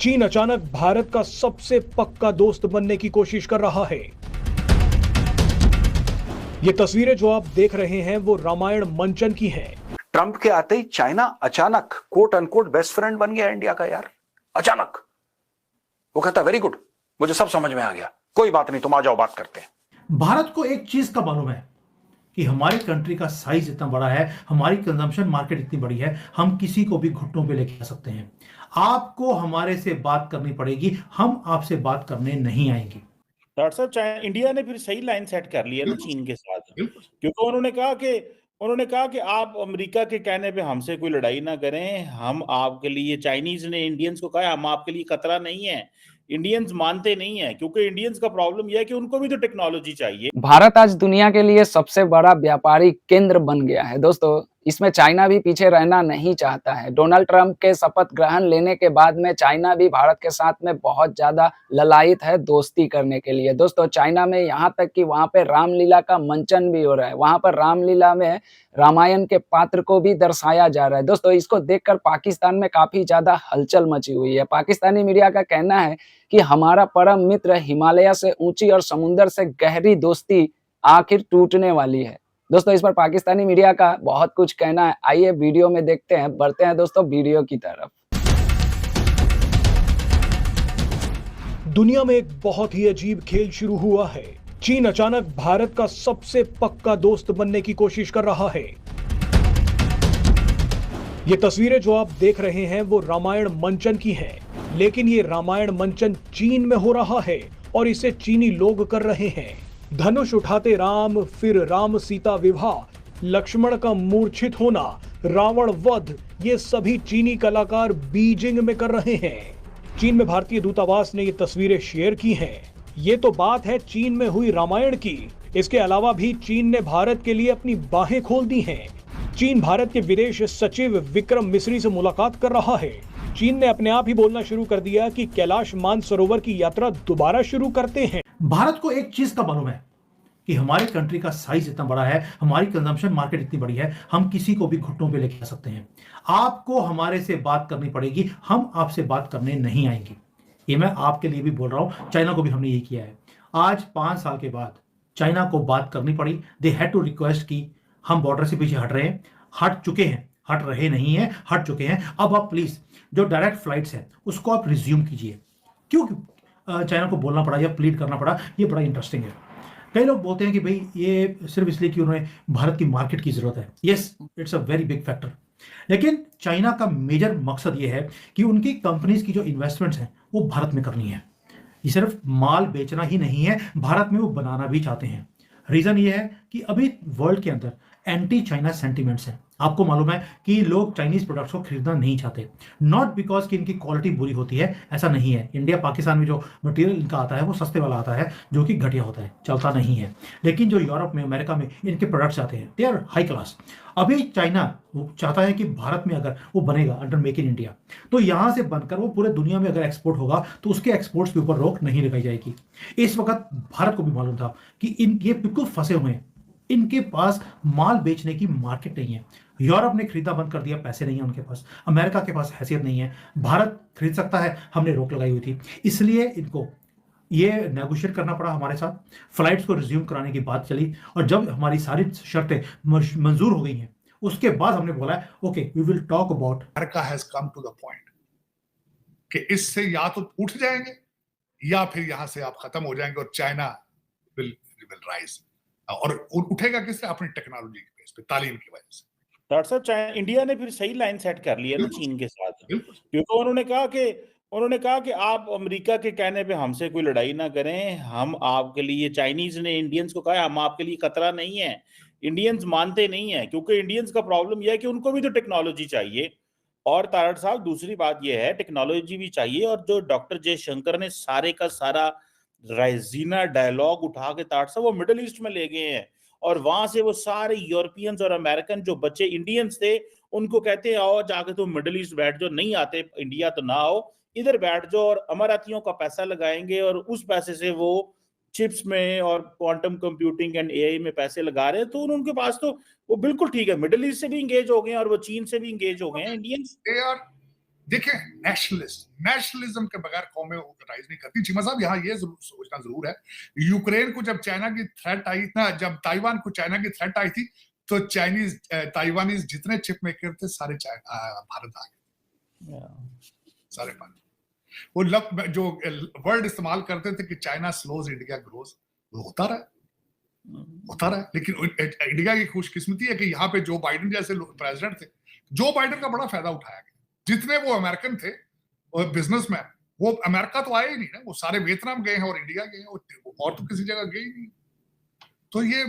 चीन अचानक भारत का सबसे पक्का दोस्त बनने की कोशिश कर रहा है। ये तस्वीरें जो आप देख रहे हैं वो रामायण मंचन की हैं। ट्रंप के आते ही चाइना अचानक कोट अनकोट बेस्ट फ्रेंड बन गया इंडिया का। यार अचानक वो कहता वेरी गुड, मुझे सब समझ में आ गया, कोई बात नहीं, तुम आ जाओ, बात करते हैं। भारत को एक चीज का मालूम है कि हमारी कंट्री का साइज इतना बड़ा है, हमारी कंजम्पशन मार्केट इतनी बड़ी है, हम किसी को भी घुटनों पे लेके आ सकते हैं। आपको हमारे से बात करनी पड़ेगी, हम आपसे बात करने नहीं आएंगे। डॉक्टर साहब, चाहे इंडिया ने फिर सही लाइन सेट कर लिया ना चीन के साथ, क्योंकि उन्होंने कहा कि आप अमेरिका के कहने पे हमसे कोई लड़ाई ना करें, हम आपके लिए, चाइनीज ने इंडियंस को कहा हम आपके लिए खतरा नहीं है। इंडियंस मानते नहीं है, क्योंकि इंडियंस का प्रॉब्लम यह है कि उनको भी तो टेक्नोलॉजी चाहिए। भारत आज दुनिया के लिए सबसे बड़ा व्यापारी केंद्र बन गया है दोस्तों। इसमें चाइना भी पीछे रहना नहीं चाहता है। डोनाल्ड ट्रंप के शपथ ग्रहण लेने के बाद में चाइना भी भारत के साथ में बहुत ज्यादा ललायित है दोस्ती करने के लिए। दोस्तों चाइना में यहाँ तक कि वहाँ पे रामलीला का मंचन भी हो रहा है। वहाँ पर रामलीला में रामायण के पात्र को भी दर्शाया जा रहा है। दोस्तों इसको देखकर पाकिस्तान में काफी ज्यादा हलचल मची हुई है। पाकिस्तानी मीडिया का कहना है कि हमारा परम मित्र हिमालय से ऊंची और समुद्र से गहरी दोस्ती आखिर टूटने वाली है। दोस्तों इस पर पाकिस्तानी मीडिया का बहुत कुछ कहना है। आइए वीडियो में देखते हैं, बढ़ते हैं दोस्तों वीडियो की तरफ। दुनिया में एक बहुत ही अजीब खेल शुरू हुआ है। चीन अचानक भारत का सबसे पक्का दोस्त बनने की कोशिश कर रहा है। ये तस्वीरें जो आप देख रहे हैं वो रामायण मंचन की हैं, लेकिन ये रामायण मंचन चीन में हो रहा है और इसे चीनी लोग कर रहे हैं। धनुष उठाते राम, फिर राम सीता विवाह, लक्ष्मण का मूर्छित होना, रावण वध, ये सभी चीनी कलाकार बीजिंग में कर रहे हैं। चीन में भारतीय दूतावास ने ये तस्वीरें शेयर की हैं। ये तो बात है चीन में हुई रामायण की। इसके अलावा भी चीन ने भारत के लिए अपनी बाहें खोल दी हैं। चीन भारत के विदेश सचिव विक्रम मिस्री से मुलाकात कर रहा है। चीन ने अपने आप ही बोलना शुरू कर दिया कि कैलाश मानसरोवर की यात्रा दोबारा शुरू करते हैं। भारत को एक चीज का मालूम है कि हमारी कंट्री का साइज इतना बड़ा है, हमारी कंजम्पशन मार्केट इतनी बड़ी है, हम किसी को भी घुटनों पे लेके आ सकते हैं। आपको हमारे से बात करनी पड़ेगी, हम आपसे बात करने नहीं आएंगे। ये मैं आपके लिए भी बोल रहा हूं, चाइना को भी हमने ये किया है। आज 5 साल के बाद चाइना को बात करनी पड़ी। दे हैड टू रिक्वेस्ट कि हम बॉर्डर से पीछे हट रहे हैं, हट चुके हैं, हट रहे नहीं हैं, हट चुके हैं। अब आप प्लीज जो डायरेक्ट फ्लाइट्स हैं उसको आप रिज्यूम कीजिए। क्यों चाइना को बोलना पड़ा या प्लीड करना पड़ा, ये बड़ा इंटरेस्टिंग है। कई लोग बोलते हैं कि भाई ये सिर्फ इसलिए कि उन्हें भारत की मार्केट की जरूरत है। Yes, it's a very big factor. लेकिन चाइना का मेजर मकसद ये है कि उनकी कंपनीज की जो इन्वेस्टमेंट्स हैं वो भारत में करनी है। ये सिर्फ माल बेचना ही नहीं है, भारत में वो बनाना भी चाहते हैं। रीजन ये है कि अभी वर्ल्ड के अंदर एंटी चाइना सेंटिमेंट्स हैं। आपको मालूम है कि लोग चाइनीज प्रोडक्ट्स को खरीदना नहीं चाहते, नॉट बिकॉज कि इनकी क्वालिटी बुरी होती है, ऐसा नहीं है। इंडिया पाकिस्तान में जो मटेरियल इनका आता है वो सस्ते वाला आता है, जो कि घटिया होता है, चलता नहीं है। लेकिन जो यूरोप में, अमेरिका में इनके प्रोडक्ट्स आते हैं, दे आर हाई क्लास। अभी चाइना वो चाहता है कि भारत में अगर वो बनेगा अंडर मेक इन इंडिया, तो यहाँ से बनकर वो पूरे दुनिया में अगर एक्सपोर्ट होगा तो उसके एक्सपोर्ट्स के ऊपर रोक नहीं लगाई जाएगी। इस वक्त भारत को भी मालूम था कि ये बिल्कुल फंसे हुए हैं, इनके पास माल बेचने की मार्केट नहीं है। यूरोप ने खरीदा बंद कर दिया, पैसे नहीं है उनके पास। अमेरिका के पास हैसियत नहीं है, भारत खरीद सकता है, हमने रोक लगाई हुई थी। इसलिए इनको ये नेगोशिएट करना पड़ा हमारे साथ। फ्लाइट्स को रिज्यूम कराने की बात चली और जब हमारी सारी शर्तें मंजूर हो गई हैं उसके बाद हमने बोला okay, we will talk about. America has come to the point कि इससे या तो उठ जाएंगे या फिर यहां से आप खत्म हो जाएंगे और चाइना विल राइज। और उठेगा किससे? अपनी टेक्नोलॉजी के बेस पे, तालीम की वजह से। डॉक्टर साहब, चाहे इंडिया ने फिर सही लाइन सेट कर लिया ना चीन के साथ, क्योंकि उन्होंने कहा कि आप अमेरिका के कहने पे हमसे कोई लड़ाई ना करें, हम आपके लिए, चाइनीज ने इंडियंस को कहा हम आपके लिए खतरा नहीं है। इंडियंस मानते नहीं है, क्योंकि इंडियंस का प्रॉब्लम यह है कि उनको भी तो टेक्नोलॉजी चाहिए। और तारड़ साहब, दूसरी बात यह है, टेक्नोलॉजी भी चाहिए। और जो डॉक्टर जयशंकर ने सारे का सारा राइजीना डायलॉग उठा के तारड़ साहब वो मिडिल ईस्ट में ले गए हैं, और वहां से वो सारे यूरोपियंस और अमेरिकन जो बच्चे इंडियंस थे उनको कहते हैं आओ जाके तुम मिडिल ईस्ट बैठ जाओ, नहीं आते इंडिया तो ना आओ, इधर बैठ जाओ, और अमारातियों का पैसा लगाएंगे और उस पैसे से वो चिप्स में और क्वांटम कंप्यूटिंग एंड एआई में पैसे लगा रहे हैं। तो उनके पास तो वो बिल्कुल ठीक है, मिडिल ईस्ट से भी इंगेज हो गए हैं और वो चीन से भी इंगेज हो गए हैं इंडियंस। देखें, नेशनलिज्म के बगैर कौमें राइज नहीं करती। चीमा साहब, यहाँ ये सोचना जरूर है, यूक्रेन को जब चाइना की थ्रेट आई ना, जब ताइवान को चाइना की थ्रेट आई थी, तो चाइनीज ताइवानीज जितने चिप मेकर थे सारे भारत आ गए, सारे भारत। वो जो वर्ड इस्तेमाल करते थे कि चाइना स्लोज इंडिया ग्रोज, वो होता रहा। लेकिन इंडिया की खुशकिस्मती है कि यहाँ पे जो बाइडेन जैसे प्रेसिडेंट थे, जो बाइडेन का बड़ा फायदा उठाया गया। जितने वो अमेरिकन थे बिजनेसमैन, वो अमेरिका तो आए ही नहीं ना, वो सारे वियतनाम गए हैं और इंडिया गए हैं, और तो किसी जगह गए ही नहीं। तो ये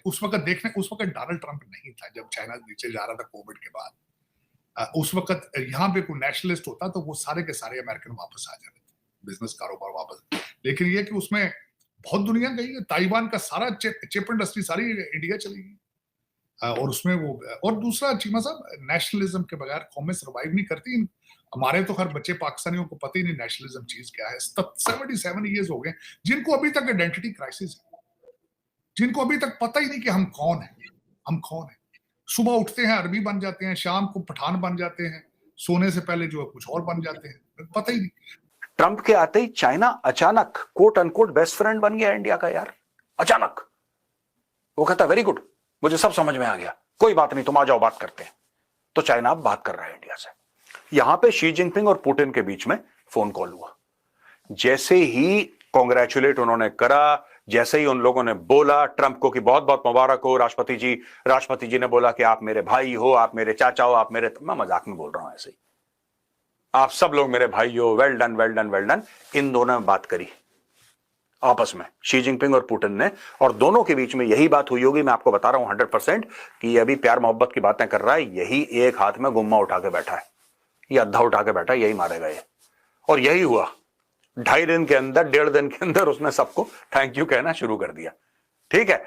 उस वक्त डोनाल्ड ट्रंप नहीं था जब चाइना नीचे जा रहा था कोविड के बाद। उस वक्त यहाँ पे कोई नेशनलिस्ट होता तो वो सारे के सारे अमेरिकन वापस आ जाते थे, बिजनेस कारोबार वापस। लेकिन ये कि उसमें बहुत दुनिया गई है, ताइवान का सारा चिप इंडस्ट्री सारी इंडिया चली गई, और उसमें वो। और दूसरा चीमा साहब, नेशनलिज्म के बगैर कौमें सर्वाइव नहीं करती। हमारे तो हर बच्चे पाकिस्तानियों को पता ही नहीं नेशनलिज्म चीज क्या है। 77 ईयर्स हो गए जिनको अभी तक आइडेंटिटी क्राइसिस है, जिनको अभी तक पता ही नहीं कि हम कौन है। सुबह उठते हैं अरबी बन जाते हैं, शाम को पठान बन जाते हैं, सोने से पहले जो कुछ और बन जाते हैं, पता ही नहीं। ट्रंप के आते ही चाइना अचानक कोट अनकोट बेस्ट फ्रेंड बन गया इंडिया का यार, अचानक। वो कहता वेरी गुड, मुझे सब समझ में आ गया, कोई बात नहीं, तुम आ जाओ बात करते हैं। तो चाइना अब बात कर रहा है इंडिया से। यहां पे शी जिनपिंग और पुतिन के बीच में फोन कॉल हुआ। जैसे ही कॉन्ग्रेचुलेट उन्होंने करा, जैसे ही उन लोगों ने बोला ट्रंप को कि बहुत बहुत मुबारक हो राष्ट्रपति जी ने बोला कि आप मेरे भाई हो, आप मेरे चाचा हो, आप मेरे, मैं मजाक में बोल रहा हूं ऐसे ही, आप सब लोग मेरे भाई हो, well done well done well done. इन दोनों ने बात करी आपस में, शी जिनपिंग और पुतिन ने, और दोनों के बीच में यही बात हुई होगी। मैं आपको बता रहा हूं 100% कि ये अभी प्यार मोहब्बत की बातें कर रहा है, यही एक हाथ में गुम्मा उठा के बैठा है, ये अद्धा उठा के बैठा है, यही मारेगा ये। और यही हुआ, 2.5 दिन के अंदर, 1.5 दिन के अंदर उसने सबको थैंक यू कहना शुरू कर दिया। ठीक है,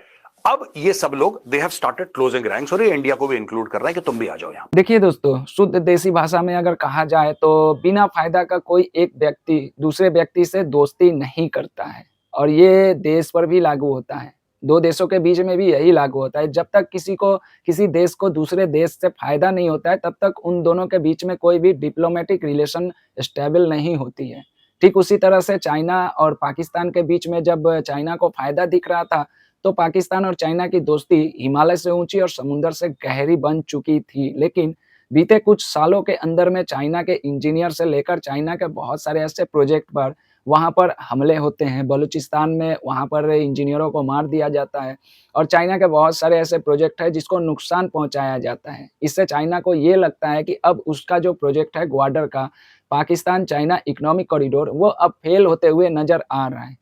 अब ये सब लोग they have started closing ranks, और ये इंडिया को भी इंक्लूड कर रहा है कि तुम भी आ जाओ यहाँ। देखिए दोस्तों, शुद्ध देसी भाषा में अगर कहा जाए तो बिना फायदा का कोई एक व्यक्ति दूसरे व्यक्ति से दोस्ती नहीं करता है, और ये देश पर भी लागू होता है। दो देशों के बीच में भी यही लागू होता है। जब तक किसी देश को दूसरे देश से फायदा नहीं होता है, तब तक उन दोनों के बीच में कोई भी डिप्लोमेटिक रिलेशन स्टेबल नहीं होती है। ठीक उसी तरह से चाइना और पाकिस्तान के बीच में जब चाइना को फायदा दिख रहा था, तो पाकिस्तान और चाइना की दोस्ती हिमालय से ऊंची और समुद्र से गहरी बन चुकी थी। लेकिन बीते कुछ सालों के अंदर में चाइना के इंजीनियर से लेकर चाइना के बहुत सारे ऐसे प्रोजेक्ट पर वहाँ पर हमले होते हैं। बलूचिस्तान में वहाँ पर इंजीनियरों को मार दिया जाता है, और चाइना के बहुत सारे ऐसे प्रोजेक्ट हैं जिसको नुकसान पहुँचाया जाता है। इससे चाइना को ये लगता है कि अब उसका जो प्रोजेक्ट है ग्वाडर का, पाकिस्तान चाइना इकोनॉमिक कॉरिडोर, वो अब फेल होते हुए नजर आ रहा है।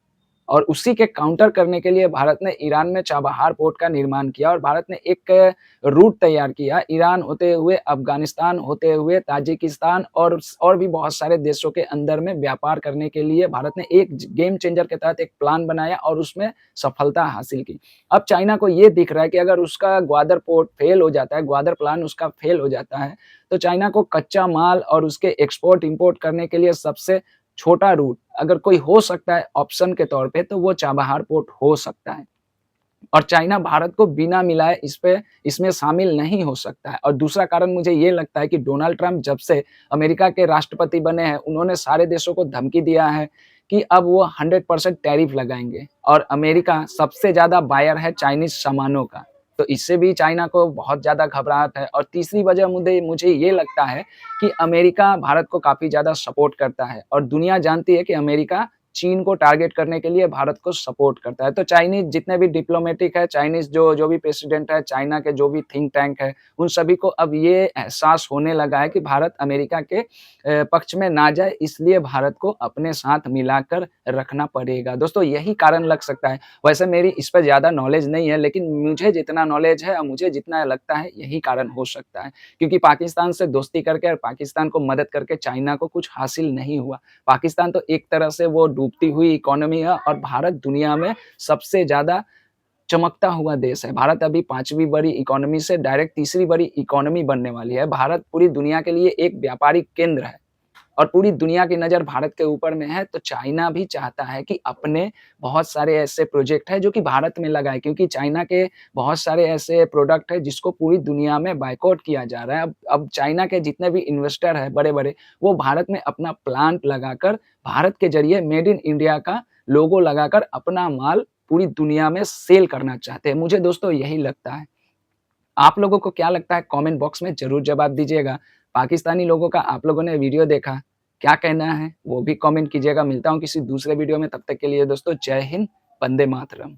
और उसी के काउंटर करने के लिए भारत ने ईरान में चाबहार पोर्ट का निर्माण किया, और भारत ने एक रूट तैयार किया, ईरान होते हुए, अफगानिस्तान होते हुए, ताजिकिस्तान और भी बहुत सारे देशों के अंदर में व्यापार करने के लिए भारत ने एक गेम चेंजर के तहत एक प्लान बनाया और उसमें सफलता हासिल की। अब चाइना को ये दिख रहा है कि अगर उसका ग्वादर पोर्ट फेल हो जाता है, ग्वादर प्लान उसका फेल हो जाता है, तो चाइना को कच्चा माल और उसके एक्सपोर्ट इंपोर्ट करने के लिए सबसे छोटा रूट अगर कोई हो सकता है ऑप्शन के तौर पे, तो वो चाबहार पोर्ट हो सकता है। और चाइना भारत को बिना मिलाए इसमें शामिल नहीं हो सकता है। और दूसरा कारण मुझे ये लगता है कि डोनाल्ड ट्रंप जब से अमेरिका के राष्ट्रपति बने हैं, उन्होंने सारे देशों को धमकी दिया है कि अब वो 100% टैरिफ लगाएंगे, और अमेरिका सबसे ज्यादा बायर है चाइनीज सामानों का, तो इससे भी चाइना को बहुत ज्यादा घबराहट है। और तीसरी वजह मुझे ये लगता है कि अमेरिका भारत को काफी ज्यादा सपोर्ट करता है, और दुनिया जानती है कि अमेरिका चीन को टारगेट करने के लिए भारत को सपोर्ट करता है। तो चाइनीज जितने भी डिप्लोमेटिक है, चाइनीज जो भी प्रेसिडेंट है, चाइना के जो भी थिंक टैंक है, उन सभी को अब ये एहसास होने लगा है कि भारत अमेरिका के पक्ष में ना जाए, इसलिए भारत को अपने साथ मिलाकर रखना पड़ेगा। दोस्तों, यही कारण लग सकता है। वैसे मेरी इस पर ज्यादा नॉलेज नहीं है, लेकिन मुझे जितना नॉलेज है और मुझे जितना लगता है यही कारण हो सकता है, क्योंकि पाकिस्तान से दोस्ती करके और पाकिस्तान को मदद करके चाइना को कुछ हासिल नहीं हुआ। पाकिस्तान तो एक तरह से वो डूबती हुई इकोनॉमी है, और भारत दुनिया में सबसे ज्यादा चमकता हुआ देश है। भारत अभी 5वीं बड़ी इकोनॉमी से डायरेक्ट 3री बड़ी इकोनॉमी बनने वाली है। भारत पूरी दुनिया के लिए एक व्यापारिक केंद्र है, और पूरी दुनिया की नज़र भारत के ऊपर में है, तो चाइना भी चाहता है कि अपने बहुत सारे ऐसे प्रोजेक्ट हैं जो कि भारत में लगाए, क्योंकि चाइना के बहुत सारे ऐसे प्रोडक्ट हैं जिसको पूरी दुनिया में बायकॉट किया जा रहा है। अब चाइना के जितने भी इन्वेस्टर हैं बड़े-बड़े, वो भारत में अपना प्लांट लगाकर भारत के ज़रिए मेड इन इंडिया का लोगो लगाकर अपना माल पूरी दुनिया में सेल करना चाहते हैं। मुझे दोस्तों यही लगता है। आप लोगों को क्या लगता है कमेंट बॉक्स में ज़रूर जवाब दीजिएगा। पाकिस्तानी लोगों का आप लोगों ने वीडियो देखा, क्या कहना है वो भी कमेंट कीजिएगा। मिलता हूँ किसी दूसरे वीडियो में, तब तक के लिए दोस्तों जय हिंद, वंदे मातरम।